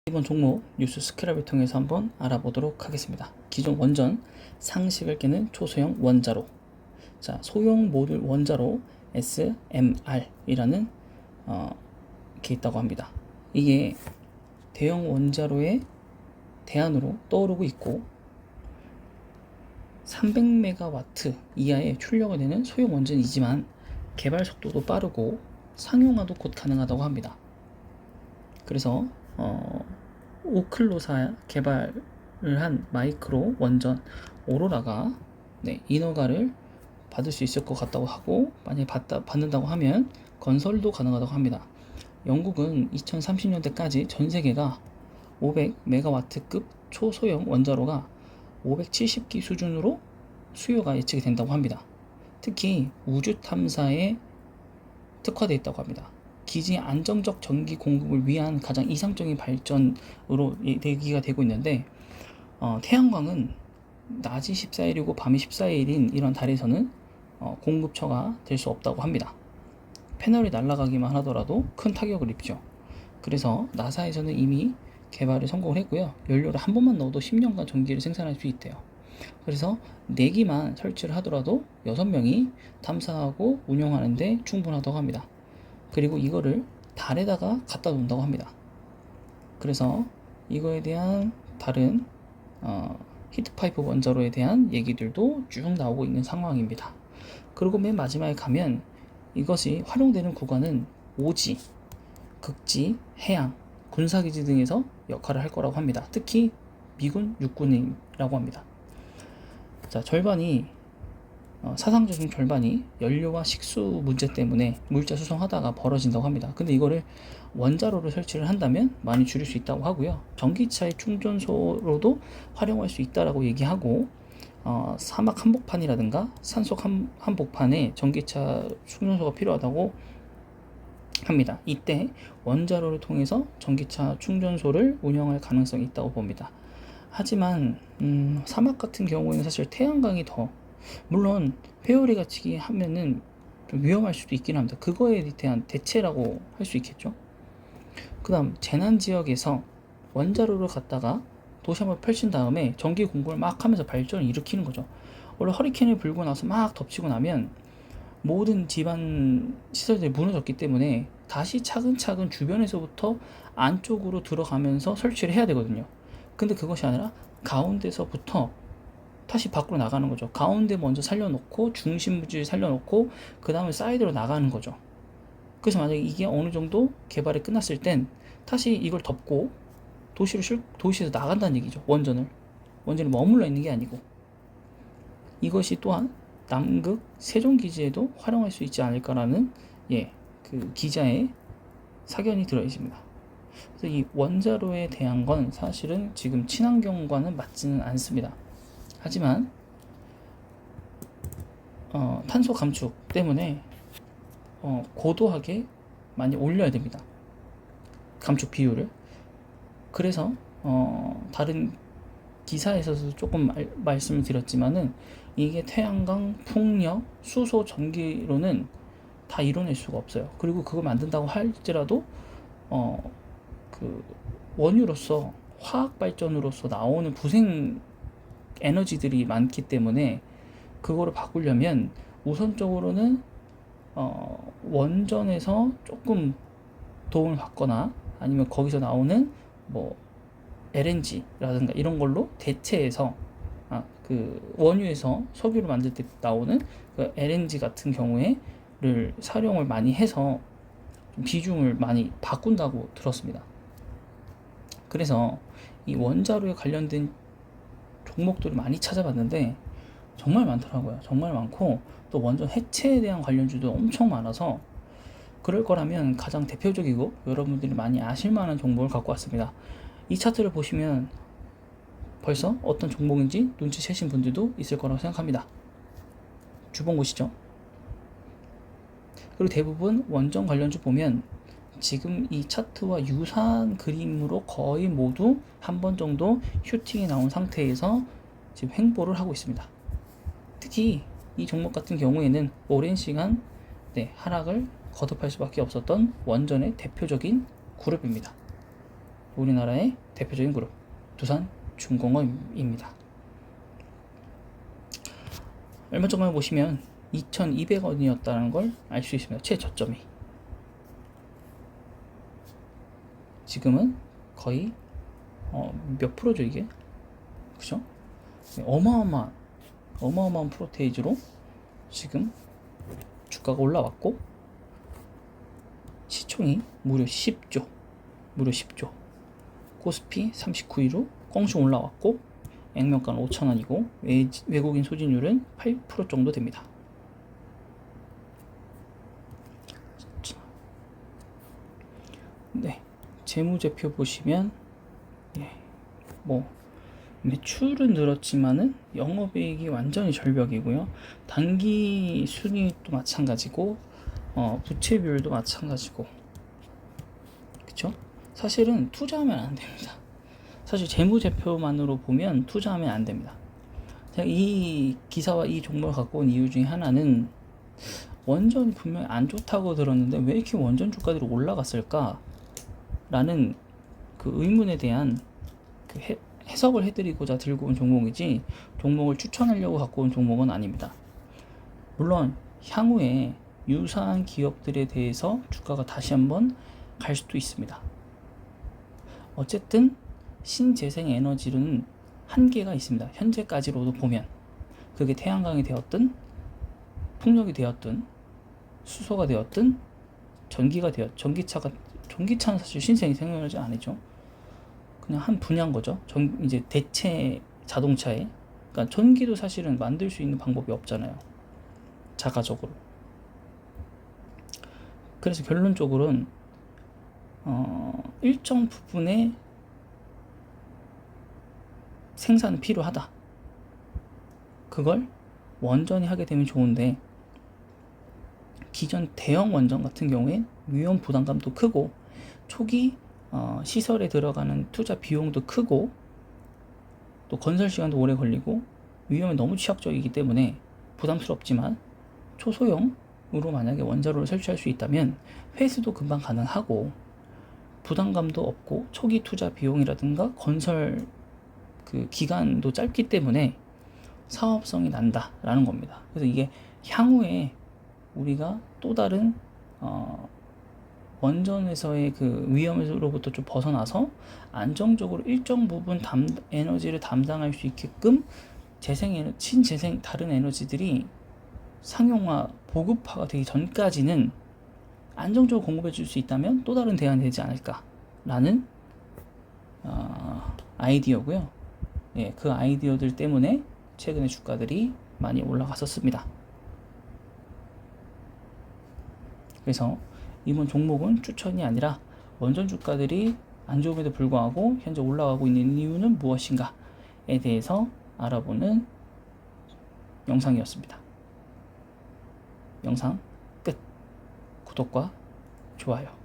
이번 종목 뉴스 스크랩을 통해서 한번 알아보도록 하겠습니다. 기존 원전 상식을 깨는 초소형 원자로, 자 소형 모듈 원자로 SMR이라는 게 있다고 합니다. 이게 대형 원자로의 대안으로 떠오르고 있고 300메가와트 이하의 출력을 내는 소형 원전이지만 개발 속도도 빠르고 상용화도 곧 가능하다고 합니다. 그래서 오클로사 개발을 한 마이크로 원전 오로라가 인허가를 받을 수 있을 것 같다고 하고, 만약에 받는다고 하면 건설도 가능하다고 합니다. 영국은 2030년대까지 전 세계가 500메가와트급 초소형 원자로가 570기 수준으로 수요가 예측이 된다고 합니다. 특히 우주 탐사에 특화되어 있다고 합니다. 기지의 안정적 전기 공급을 위한 가장 이상적인 발전으로 대기가 되고 있는데, 태양광은 낮이 14일이고 밤이 14일인 이런 달에서는 공급처가 될 수 없다고 합니다. 패널이 날아가기만 하더라도 큰 타격을 입죠. 그래서 나사에서는 이미 개발에 성공을 했고요. 연료를 한 번만 넣어도 10년간 전기를 생산할 수 있대요. 그래서 4기만 설치를 하더라도 6명이 탐사하고 운영하는데 충분하다고 합니다. 그리고 이거를 달에다가 갖다 놓는다고 합니다. 그래서 이거에 대한 다른 히트파이프 원자로에 대한 얘기들도 쭉 나오고 있는 상황입니다. 그리고 맨 마지막에 가면 이것이 활용되는 구간은 오지, 극지, 해양, 군사기지 등에서 역할을 할 거라고 합니다. 특히 미군 육군이라고 합니다. 자, 사상적인 절반이 연료와 식수 문제 때문에 물자 수송하다가 벌어진다고 합니다. 근데 이거를 원자로를 설치를 한다면 많이 줄일 수 있다고 하고요. 전기차의 충전소로도 활용할 수 있다라고 얘기하고, 사막 한복판이라든가 산속 한복판에 전기차 충전소가 필요하다고 합니다. 이때 원자로를 통해서 전기차 충전소를 운영할 가능성이 있다고 봅니다. 하지만 사막 같은 경우에는 사실 태양광이 더, 물론 회오리 갇히기 하면은 좀 위험할 수도 있긴 합니다. 그거에 대한 대체라고 할 수 있겠죠. 그 다음 재난 지역에서 원자로를 갖다가 도시 한번 펼친 다음에 전기 공급을 막 하면서 발전을 일으키는 거죠. 원래 허리케인이 불고 나서 막 덮치고 나면 모든 집안 시설들이 무너졌기 때문에 다시 차근차근 주변에서부터 안쪽으로 들어가면서 설치를 해야 되거든요. 근데 그것이 아니라 가운데서부터 다시 밖으로 나가는 거죠. 가운데 먼저 살려놓고 중심부지 살려놓고 그 다음에 사이드로 나가는 거죠. 그래서 만약에 이게 어느 정도 개발이 끝났을 땐 다시 이걸 덮고 도시에서 나간다는 얘기죠. 원전이 머물러 있는 게 아니고. 이것이 또한 남극 세종기지에도 활용할 수 있지 않을까라는 그 기자의 사견이 들어 있습니다. 그래서 이 원자로에 대한 건 사실은 지금 친환경과는 맞지는 않습니다. 하지만 탄소 감축 때문에 고도하게 많이 올려야 됩니다. 감축 비율을. 그래서 다른 기사에서도 조금 말씀을 드렸지만은 이게 태양광, 풍력, 수소, 전기로는 다 이뤄낼 수가 없어요. 그리고 그걸 만든다고 할지라도 그 원유로서 화학 발전으로서 나오는 부생 에너지들이 많기 때문에 그거를 바꾸려면 우선적으로는 원전에서 조금 도움을 받거나 아니면 거기서 나오는 뭐 LNG라든가 이런 걸로 대체해서 그 원유에서 석유를 만들 때 나오는 그 LNG 같은 경우에를 사용을 많이 해서 좀 비중을 많이 바꾼다고 들었습니다. 그래서 이 원자로에 관련된 종목들을 많이 찾아봤는데 정말 많더라고요. 정말 많고 또 원전 해체에 대한 관련주도 엄청 많아서 그럴 거라면 가장 대표적이고 여러분들이 많이 아실 만한 종목을 갖고 왔습니다. 이 차트를 보시면 벌써 어떤 종목인지 눈치채신 분들도 있을 거라고 생각합니다. 주봉 보시죠. 그리고 대부분 원전 관련주 보면 지금 이 차트와 유사한 그림으로 거의 모두 한 번 정도 슈팅이 나온 상태에서 지금 횡보를 하고 있습니다. 특히 이 종목 같은 경우에는 오랜 시간 하락을 거듭할 수밖에 없었던 원전의 대표적인 그룹입니다. 우리나라의 대표적인 그룹 두산중공업입니다. 얼마 전에 보시면 2,200원이었다는 걸 알 수 있습니다. 최저점이. 지금은 거의 몇 프로죠 이게? 그죠? 어마어마한 프로테이지로 지금 주가가 올라왔고 시총이 무려 10조 코스피 39위로 껑충 올라왔고 액면가는 5,000원이고 외국인 소진율은 8% 정도 됩니다. 네, 재무제표 보시면 매출은 늘었지만은 영업이익이 완전히 절벽이고요. 단기 순이익도 마찬가지고 부채 비율도 마찬가지고, 그쵸? 사실은 투자하면 안 됩니다. 사실 재무제표만으로 보면 투자하면 안 됩니다. 제가 이 기사와 이 종목을 갖고 온 이유 중에 하나는 원전이 분명히 안 좋다고 들었는데 왜 이렇게 원전 주가들이 올라갔을까? 라는 그 의문에 대한 그 해석을 해드리고자 들고 온 종목이지 종목을 추천하려고 갖고 온 종목은 아닙니다. 물론 향후에 유사한 기업들에 대해서 주가가 다시 한번 갈 수도 있습니다. 어쨌든 신재생 에너지는 한계가 있습니다. 현재까지로도 보면 그게 태양광이 되었든 풍력이 되었든 수소가 되었든 전기가 전기차는 사실 신재생 에너지 아니죠. 그냥 한 분야인 거죠. 이제 대체 자동차에. 그러니까 전기도 사실은 만들 수 있는 방법이 없잖아요. 자가적으로. 그래서 결론적으로는 일정 부분의 생산은 필요하다. 그걸 원전이 하게 되면 좋은데 기존 대형 원전 같은 경우에 위험 부담감도 크고 초기 시설에 들어가는 투자 비용도 크고 또 건설 시간도 오래 걸리고 위험에 너무 취약적이기 때문에 부담스럽지만 초소형으로 만약에 원자로를 설치할 수 있다면 회수도 금방 가능하고 부담감도 없고 초기 투자 비용이라든가 건설 그 기간도 짧기 때문에 사업성이 난다라는 겁니다. 그래서 이게 향후에 우리가 또 다른 원전에서의 그 위험으로부터 좀 벗어나서 안정적으로 일정 부분 에너지를 담당할 수 있게끔 신재생 다른 에너지들이 상용화, 보급화가 되기 전까지는 안정적으로 공급해 줄 수 있다면 또 다른 대안이 되지 않을까라는 아이디어고요. 예, 그 아이디어들 때문에 최근에 주가들이 많이 올라갔었습니다. 그래서 이번 종목은 추천이 아니라 원전 주가들이 안 좋음에도 불구하고 현재 올라가고 있는 이유는 무엇인가에 대해서 알아보는 영상이었습니다. 영상 끝. 구독과 좋아요.